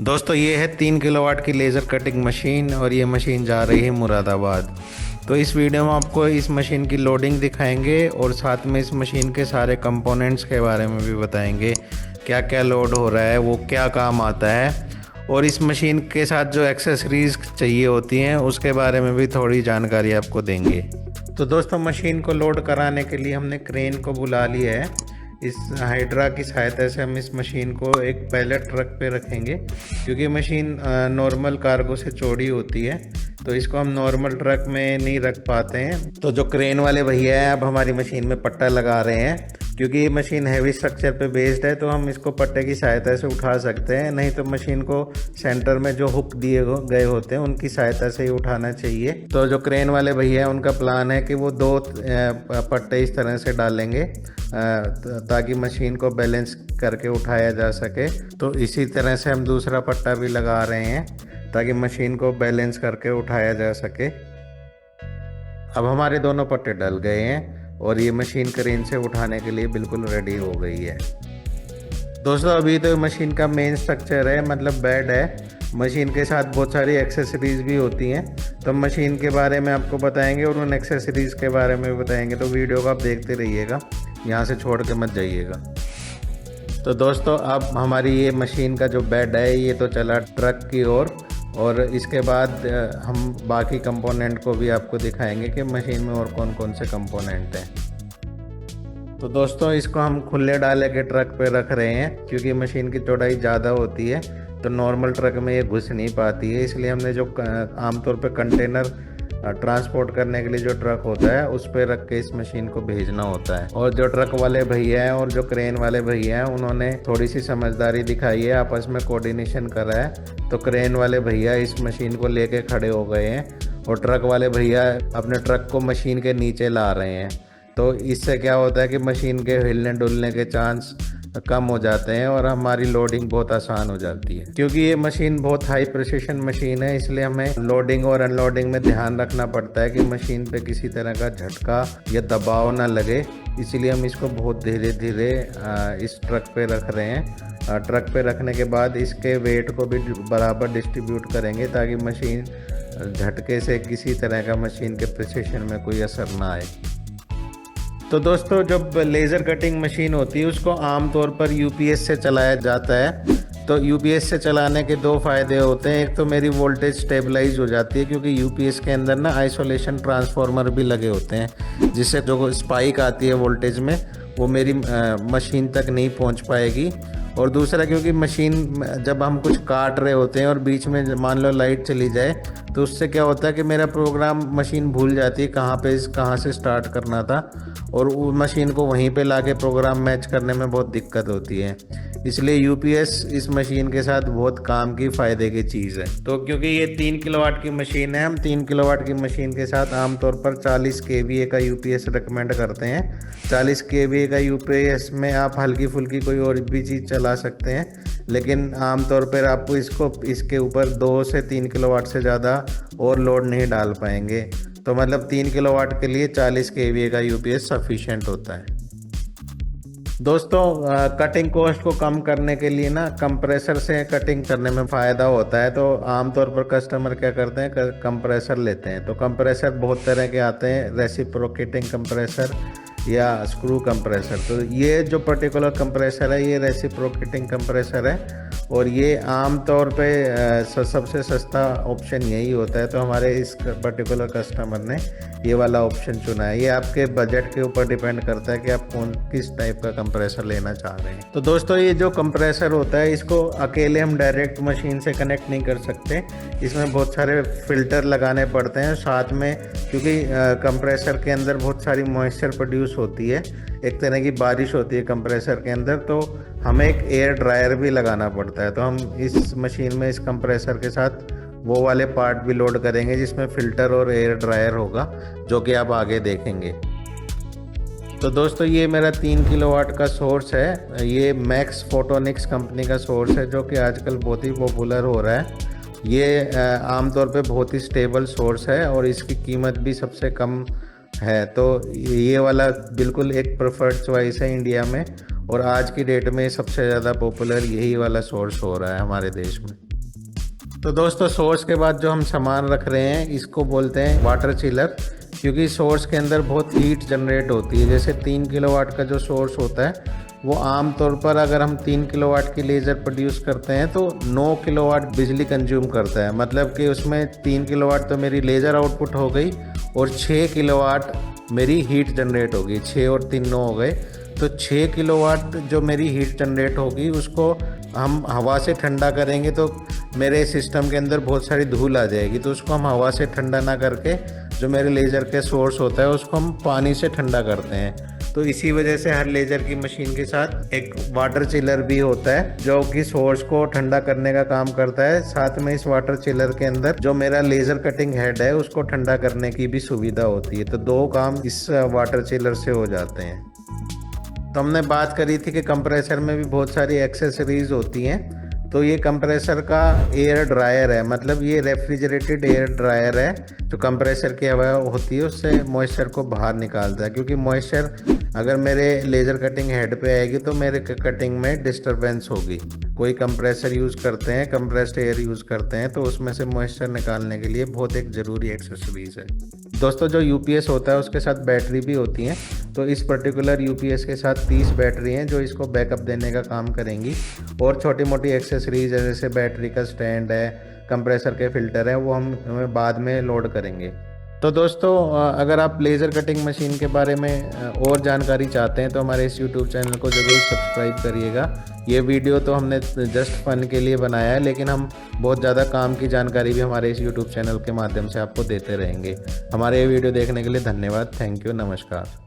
दोस्तों ये है 3 किलोवाट की लेज़र कटिंग मशीन और ये मशीन जा रही है मुरादाबाद। तो इस वीडियो में आपको इस मशीन की लोडिंग दिखाएंगे और साथ में इस मशीन के सारे कंपोनेंट्स के बारे में भी बताएंगे, क्या क्या लोड हो रहा है, वो क्या काम आता है और इस मशीन के साथ जो एक्सेसरीज चाहिए होती हैं उसके बारे में भी थोड़ी जानकारी आपको देंगे। तो दोस्तों मशीन को लोड कराने के लिए हमने क्रेन को बुला लिया है। इस हाइड्रा की सहायता से हम इस मशीन को एक पैलेट ट्रक पे रखेंगे, क्योंकि मशीन नॉर्मल कार्गो से चौड़ी होती है तो इसको हम नॉर्मल ट्रक में नहीं रख पाते हैं। तो जो क्रेन वाले भैया हैं अब हमारी मशीन में पट्टा लगा रहे हैं, क्योंकि ये मशीन हैवी स्ट्रक्चर पे बेस्ड है तो हम इसको पट्टे की सहायता से उठा सकते हैं, नहीं तो मशीन को सेंटर में जो हुक दिए गए होते हैं उनकी सहायता से ही उठाना चाहिए। तो जो क्रेन वाले भैया हैं उनका प्लान है कि वो 2 पट्टे इस तरह से डालेंगे ताकि मशीन को बैलेंस करके उठाया जा सके। तो इसी तरह से हम दूसरा पट्टा भी लगा रहे हैं ताकि मशीन को बैलेंस करके उठाया जा सके। अब हमारे दोनों पट्टे डल गए हैं और ये मशीन क्रेन से उठाने के लिए बिल्कुल रेडी हो गई है। दोस्तों अभी तो मशीन का मेन स्ट्रक्चर है, मतलब बेड है। मशीन के साथ बहुत सारी एक्सेसरीज भी होती हैं, तो मशीन के बारे में आपको बताएंगे और उन एक्सेसरीज के बारे में बताएंगे। तो वीडियो को आप देखते रहिएगा, यहाँ से छोड़ के मत जाइएगा। तो दोस्तों अब हमारी ये मशीन का जो बेड है ये तो चला ट्रक की ओर, और इसके बाद हम बाकी कंपोनेंट को भी आपको दिखाएंगे कि मशीन में और कौन कौन से कंपोनेंट हैं। तो दोस्तों इसको हम खुले डाले के ट्रक पे रख रहे हैं, क्योंकि मशीन की चौड़ाई ज़्यादा होती है तो नॉर्मल ट्रक में ये घुस नहीं पाती है। इसलिए हमने जो आमतौर पे कंटेनर ट्रांसपोर्ट करने के लिए जो ट्रक होता है उस पर रख के इस मशीन को भेजना होता है। और जो ट्रक वाले भैया हैं और जो क्रेन वाले भैया हैं उन्होंने थोड़ी सी समझदारी दिखाई है, आपस में कोऑर्डिनेशन करा है। तो क्रेन वाले भैया इस मशीन को लेके खड़े हो गए हैं और ट्रक वाले भैया अपने ट्रक को मशीन के नीचे ला रहे हैं। तो इससे क्या होता है कि मशीन के हिलने डुलने के चांस कम हो जाते हैं और हमारी लोडिंग बहुत आसान हो जाती है। क्योंकि ये मशीन बहुत हाई प्रिसिशन मशीन है, इसलिए हमें लोडिंग और अनलोडिंग में ध्यान रखना पड़ता है कि मशीन पे किसी तरह का झटका या दबाव ना लगे। इसीलिए हम इसको बहुत धीरे धीरे इस ट्रक पे रख रहे हैं। ट्रक पे रखने के बाद इसके वेट को भी बराबर डिस्ट्रीब्यूट करेंगे ताकि मशीन झटके से किसी तरह का मशीन के प्रिसिशन में कोई असर ना आए। तो दोस्तों जब लेज़र कटिंग मशीन होती है उसको आमतौर पर यूपीएस से चलाया जाता है। तो यूपीएस से चलाने के 2 फ़ायदे होते हैं। एक तो मेरी वोल्टेज स्टेबलाइज हो जाती है, क्योंकि यूपीएस के अंदर ना आइसोलेशन ट्रांसफार्मर भी लगे होते हैं, जिससे जो स्पाइक आती है वोल्टेज में वो मेरी मशीन तक नहीं पहुंच पाएगी। और दूसरा क्योंकि मशीन जब हम कुछ काट रहे होते हैं और बीच में मान लो लाइट चली जाए तो उससे क्या होता है कि मेरा प्रोग्राम मशीन भूल जाती है कहाँ से स्टार्ट करना था, और वो मशीन को वहीं पे लाके प्रोग्राम मैच करने में बहुत दिक्कत होती है। इसलिए यूपीएस इस मशीन के साथ बहुत काम की फ़ायदे की चीज़ है। तो क्योंकि ये 3 किलोवाट की मशीन है, हम 3 किलोवाट की मशीन के साथ आमतौर पर 40 केवीए का यूपीएस रिकमेंड करते हैं। 40 केवीए का यूपीएस में आप हल्की फुल्की कोई और भी चीज़ चला सकते हैं, लेकिन आमतौर पर आपको इसके ऊपर 2 से 3 किलोवाट से ज़्यादा और लोड नहीं डाल पाएंगे। तो मतलब 3 किलोवाट के लिए 40 केवीए का यूपीएस सफिशिएंट होता है। दोस्तों कटिंग कॉस्ट को कम करने के लिए ना कंप्रेसर से कटिंग करने में फ़ायदा होता है। तो आमतौर पर कस्टमर क्या करते हैं, कंप्रेसर लेते हैं। तो कंप्रेसर बहुत तरह के आते हैं, रेसिप्रोकेटिंग कंप्रेसर या स्क्रू कंप्रेसर। तो ये जो पर्टिकुलर कंप्रेसर है ये रेसिप्रोकेटिंग कंप्रेसर है और ये आमतौर पे सबसे सस्ता ऑप्शन यही होता है। तो हमारे इस पर्टिकुलर कस्टमर ने ये वाला ऑप्शन चुना है। ये आपके बजट के ऊपर डिपेंड करता है कि आप किस टाइप का कंप्रेसर लेना चाह रहे हैं। तो दोस्तों ये जो कंप्रेसर होता है इसको अकेले हम डायरेक्ट मशीन से कनेक्ट नहीं कर सकते, इसमें बहुत सारे फिल्टर लगाने पड़ते हैं साथ में, क्योंकि कंप्रेसर के अंदर बहुत सारी मॉइस्चर प्रोड्यूस होती है, एक तरह की बारिश होती है कंप्रेसर के अंदर। तो हमें एक एयर ड्रायर भी लगाना पड़ता है। तो हम इस मशीन में इस कंप्रेसर के साथ वो वाले पार्ट भी लोड करेंगे जिसमें फ़िल्टर और एयर ड्रायर होगा, जो कि आप आगे देखेंगे। तो दोस्तों ये मेरा 3 किलोवाट का सोर्स है। ये मैक्स फोटोनिक्स कंपनी का सोर्स है, जो कि आजकल बहुत ही पॉपुलर हो रहा है। ये आमतौर पे बहुत ही स्टेबल सोर्स है और इसकी कीमत भी सबसे कम है। तो ये वाला बिल्कुल एक प्रेफर्ड चॉइस है इंडिया में, और आज की डेट में सबसे ज़्यादा पॉपुलर यही वाला सोर्स हो रहा है हमारे देश में। तो दोस्तों सोर्स के बाद जो हम सामान रख रहे हैं इसको बोलते हैं वाटर चिलर, क्योंकि सोर्स के अंदर बहुत हीट जनरेट होती है। जैसे 3 किलोवाट का जो सोर्स होता है वो आम तौर पर अगर हम 3 किलोवाट की लेज़र प्रोड्यूस करते हैं तो 9 किलोवाट बिजली कंज्यूम करता है। मतलब कि उसमें 3 किलोवाट तो मेरी लेज़र आउटपुट हो गई और 6 किलोवाट मेरी हीट जनरेट होगी। 6 और 3 9 हो गए, तो 6 किलोवाट जो मेरी हीट जनरेट होगी उसको हम हवा से ठंडा करेंगे तो मेरे सिस्टम के अंदर बहुत सारी धूल आ जाएगी। तो उसको हम हवा से ठंडा ना करके जो मेरे लेज़र के सोर्स होता है उसको हम पानी से ठंडा करते हैं। तो इसी वजह से हर लेज़र की मशीन के साथ एक वाटर चिलर भी होता है जो कि सोर्स को ठंडा करने का काम करता है। साथ में इस वाटर चिलर के अंदर जो मेरा लेज़र कटिंग हेड है उसको ठंडा करने की भी सुविधा होती है। तो 2 काम इस वाटर चिलर से हो जाते हैं। तो हमने बात करी थी कि कंप्रेसर में भी बहुत सारी एक्सेसरीज होती हैं। तो ये कंप्रेसर का एयर ड्रायर है, मतलब ये रेफ्रिजरेटेड एयर ड्रायर है जो कंप्रेसर की हवा होती है उससे मॉइस्चर को बाहर निकालता है। क्योंकि मॉइस्चर अगर मेरे लेज़र कटिंग हेड पे आएगी तो मेरे कटिंग में डिस्टरबेंस होगी। कोई कंप्रेसर यूज़ करते हैं, कंप्रेस्ड एयर यूज़ करते हैं, तो उसमें से मॉइस्चर निकालने के लिए बहुत एक ज़रूरी एक्सेसरीज है। दोस्तों जो यूपीएस होता है उसके साथ बैटरी भी होती हैं। तो इस पर्टिकुलर यूपीएस के साथ 30 बैटरी हैं जो इसको बैकअप देने का काम करेंगी। और छोटी मोटी एक्सेसरीज है जैसे बैटरी का स्टैंड है, कंप्रेसर के फिल्टर है, वो हम बाद में लोड करेंगे। तो दोस्तों अगर आप लेज़र कटिंग मशीन के बारे में और जानकारी चाहते हैं तो हमारे इस यूट्यूब चैनल को ज़रूर सब्सक्राइब करिएगा। ये वीडियो तो हमने जस्ट फन के लिए बनाया है, लेकिन हम बहुत ज़्यादा काम की जानकारी भी हमारे इस यूट्यूब चैनल के माध्यम से आपको देते रहेंगे। हमारे ये वीडियो देखने के लिए धन्यवाद। थैंक यू, नमस्कार।